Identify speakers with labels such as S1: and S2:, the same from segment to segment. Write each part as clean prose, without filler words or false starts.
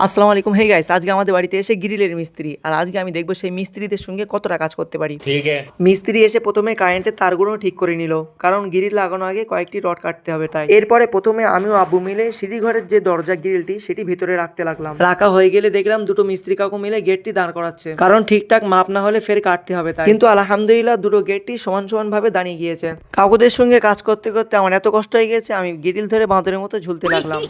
S1: আসসালামু আলাইকুম। Hey guys, আজকে আমাদের বাড়িতে এসে গ্রিলের মিস্ত্রি। আর আজকে আমি দেখবো সেই মিস্ত্রিদের সঙ্গে কতটা কাজ করতে পারি।
S2: ठीक है।
S1: মিস্ত্রি এসে প্রথমে কারেন্টের তারগুলো ঠিক করে নিল, কারণ গ্রিল লাগানোর আগে কয়েকটি রড কাটতে হবে তাই। এরপরে প্রথমে আমিও আব্বু মিলে সিঁড়ি ঘরের যে দরজা গ্রিলটি সেটি ভিতরে রাখতে লাগলাম। রাখা হয়ে গেলে দেখলাম দুটো মিস্ত্রি কাকু মিলে গেটটি দাঁড় করাচ্ছে, কারণ ঠিকঠাক মাপ না হলে ফের কাটতে হবে তাই। কিন্তু আলহামদুলিল্লাহ দুটো গেটটি সমান সমান ভাবে দাঁড়িয়ে গিয়েছে। কাকুদের সঙ্গে কাজ করতে করতে আমার এত কষ্ট হয়ে গেছে, আমি গ্রিল ধরে বাঁদরের মতো ঝুলতে লাগলাম।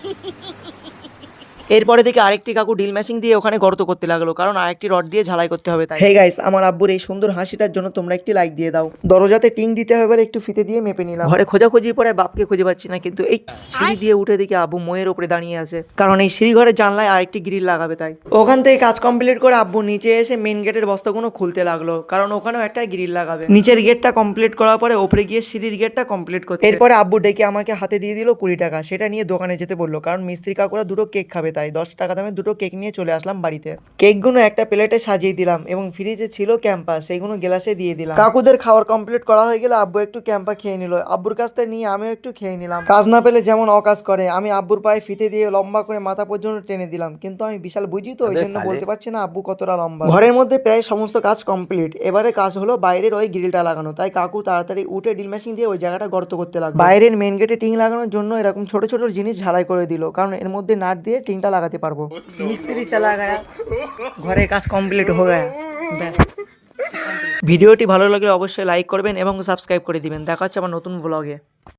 S1: এরপরে দেখে আরেকটি কাকু ড্রিল মেশিন দিয়ে ওখানে গর্ত করতে লাগলো, কারণ আরেকটি রড দিয়ে ঝালাই করতে হবে তাই। হে গাইস, আমার আব্বুর এই সুন্দর হাসিটার জন্য তোমরা একটি লাইক দিয়ে দাও। দরজাতে টিং দিতে হবে বলে একটু ফিতে দিয়ে মেপে নিলাম। ঘরে খোঁজাখুঁজি পরে বাপকে খুঁজে পাচ্ছি না, কিন্তু এই সিঁড়ি দিয়ে উঠে দেখি আব্বু ময়ের উপরে দাঁড়িয়ে আছে, কারণ এই সিঁড়ি ঘরের জানলায় আরেকটি গ্রিল লাগাবে তাই। ওখান থেকে কাজ কমপ্লিট করে আব্বু নিচে এসে মেন গেটের বস্তাগুলো খুলতে লাগলো, কারণ ওখানেও একটা গ্রিল লাগাবে। নিচের গেটটা কমপ্লিট করার পরে ওপরে গিয়ে সিঁড়ির গেটটা কমপ্লিট করতে। এরপরে আব্বু ডেকে আমাকে হাতে দিয়ে দিল 20 টাকা। সেটা নিয়ে দোকানে যেতে বললো, কারণ মিস্ত্রি কাকুরা দুটো কেক খাবে তাই। 10 টাকা দামে দুটো কেক নিয়ে চলে আসলাম বাড়িতে। কেকগুলো একটা প্লেটে সাজিয়ে দিলাম এবং ফ্রিজে ছিল ক্যাম্পা, সেইগুলো গ্লাসে দিয়ে দিলাম। কাকুদের খাওয়ার কমপ্লিট করা হয়ে গেলে আব্বু একটু ক্যাম্পা খেয়ে নিল। আব্বুর কাছ থেকে নিয়ে আমিও একটু খেয়ে নিলাম। কাজ না পেলে যেমন অকাজ করে, আমি আব্বুর পায়ে ফিতে দিয়ে লম্বা করে মাথা পর্যন্ত টেনে দিলাম, কিন্তু আমি বিশাল বুঝি তো, ওই জন্য বলতে পারছি না আব্বু কতটা লম্বা। ঘরের মধ্যে প্রায় সমস্ত কাজ কমপ্লিট। এবারে কাজ হলো বাইরের ওই গ্রিলটা লাগানো, তাই কাকু তাড়াতাড়ি উঠে ড্রিল মেশিন দিয়ে ওই জায়গাটা গর্ত করতে লাগলো। বাইরের মেন গেটে টিং লাগানোর জন্য এরকম ছোট ছোট জিনিস ঝালাই করে দিল, কারণ এর মধ্যে নাট দিয়ে টিংটা লাগাতে পারবো। মিস্ত্রি চালা গায়া, ঘরে কাজ কমপ্লিট হয়ে গয়া। ব্যাস। ভিডিওটি ভালো লাগলে অবশ্যই লাইক করবেন এবং সাবস্ক্রাইব করে দিবেন। দেখা হচ্ছে আবার নতুন ব্লগে।